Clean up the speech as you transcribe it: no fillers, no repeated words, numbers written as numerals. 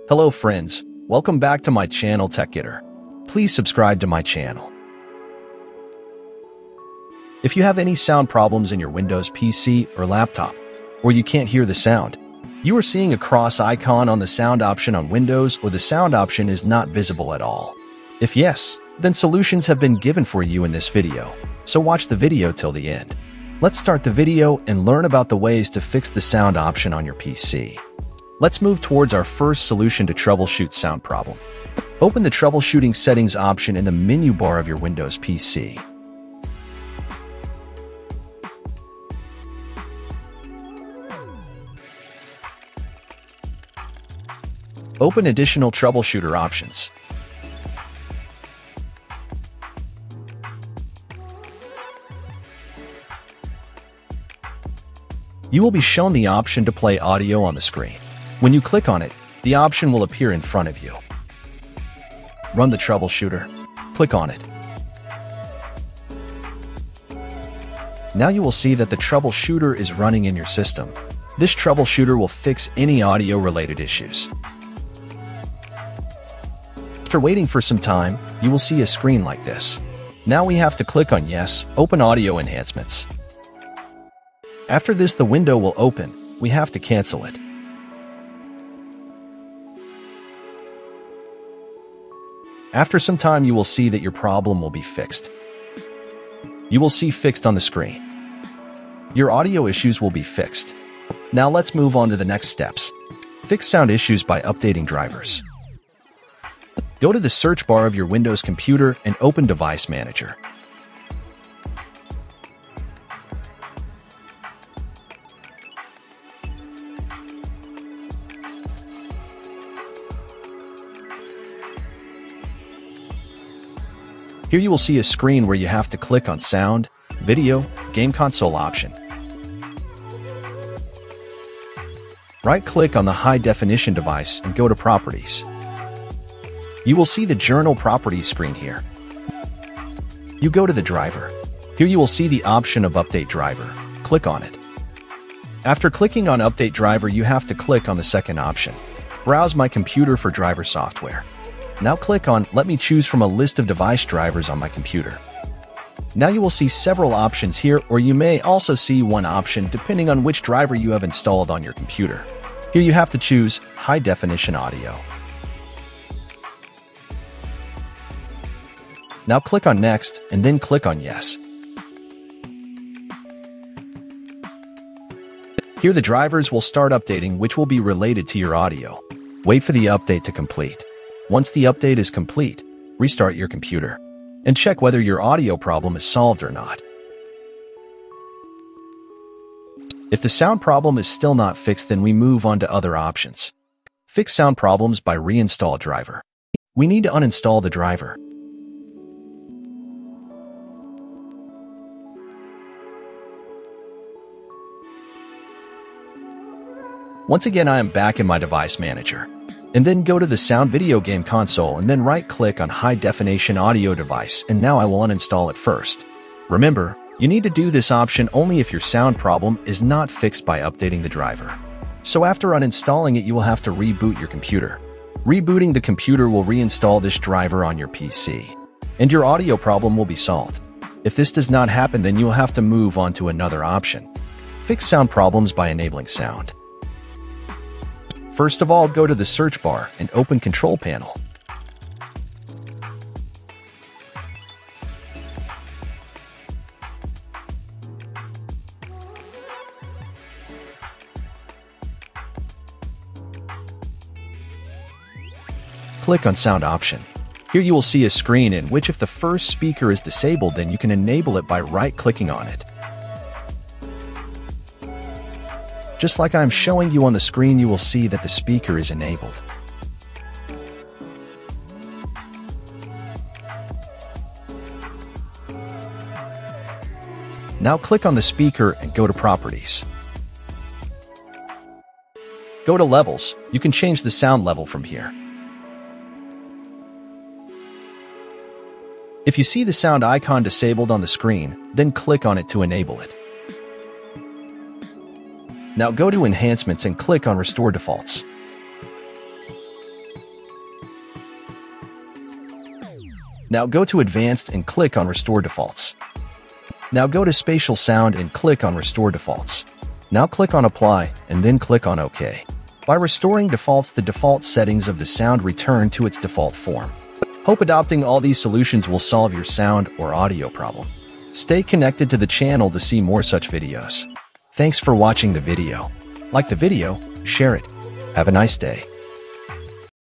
Hello friends, welcome back to my channel TechGetter. Please subscribe to my channel. If you have any sound problems in your Windows PC or laptop, or you can't hear the sound, you are seeing a cross icon on the sound option on Windows or the sound option is not visible at all. If yes, then solutions have been given for you in this video, so watch the video till the end. Let's start the video and learn about the ways to fix the sound option on your PC. Let's move towards our first solution to troubleshoot sound problem. Open the troubleshooting settings option in the menu bar of your Windows PC. Open additional troubleshooter options. You will be shown the option to play audio on the screen. When you click on it, the option will appear in front of you. Run the troubleshooter. Click on it. Now you will see that the troubleshooter is running in your system. This troubleshooter will fix any audio-related issues. After waiting for some time, you will see a screen like this. Now we have to click on Yes, Open Audio Enhancements. After this, the window will open. We have to cancel it. After some time, you will see that your problem will be fixed. You will see fixed on the screen. Your audio issues will be fixed. Now let's move on to the next steps. Fix sound issues by updating drivers. Go to the search bar of your Windows computer and open Device Manager. Here you will see a screen where you have to click on Sound, Video, Game Console option. Right-click on the high-definition device and go to Properties. You will see the Journal Properties screen here. You go to the driver. Here you will see the option of Update Driver. Click on it. After clicking on Update Driver, you have to click on the second option. Browse My Computer for driver software. Now click on Let me choose from a list of device drivers on my computer. Now you will see several options here, or you may also see one option depending on which driver you have installed on your computer. Here you have to choose High Definition Audio. Now click on Next and then click on Yes. Here the drivers will start updating, which will be related to your audio. Wait for the update to complete. Once the update is complete, restart your computer and check whether your audio problem is solved or not. If the sound problem is still not fixed, then we move on to other options. Fix sound problems by reinstall driver. We need to uninstall the driver. Once again, I am back in my Device Manager. And then go to the Sound Video Game Console and then right-click on High Definition Audio Device, and now I will uninstall it first. Remember, you need to do this option only if your sound problem is not fixed by updating the driver. So after uninstalling it, you will have to reboot your computer. Rebooting the computer will reinstall this driver on your PC, and your audio problem will be solved. If this does not happen, then you will have to move on to another option. Fix sound problems by enabling sound. First of all, go to the search bar and open Control Panel. Click on Sound option. Here you will see a screen in which if the first speaker is disabled, then you can enable it by right-clicking on it. Just like I'm showing you on the screen, you will see that the speaker is enabled. Now click on the speaker and go to Properties. Go to Levels. You can change the sound level from here. If you see the sound icon disabled on the screen, then click on it to enable it. Now go to Enhancements and click on Restore Defaults. Now go to Advanced and click on Restore Defaults. Now go to Spatial Sound and click on Restore Defaults. Now click on Apply and then click on OK. By restoring defaults, the default settings of the sound return to its default form. Hope adopting all these solutions will solve your sound or audio problem. Stay connected to the channel to see more such videos. Thanks for watching the video. Like the video, share it. Have a nice day.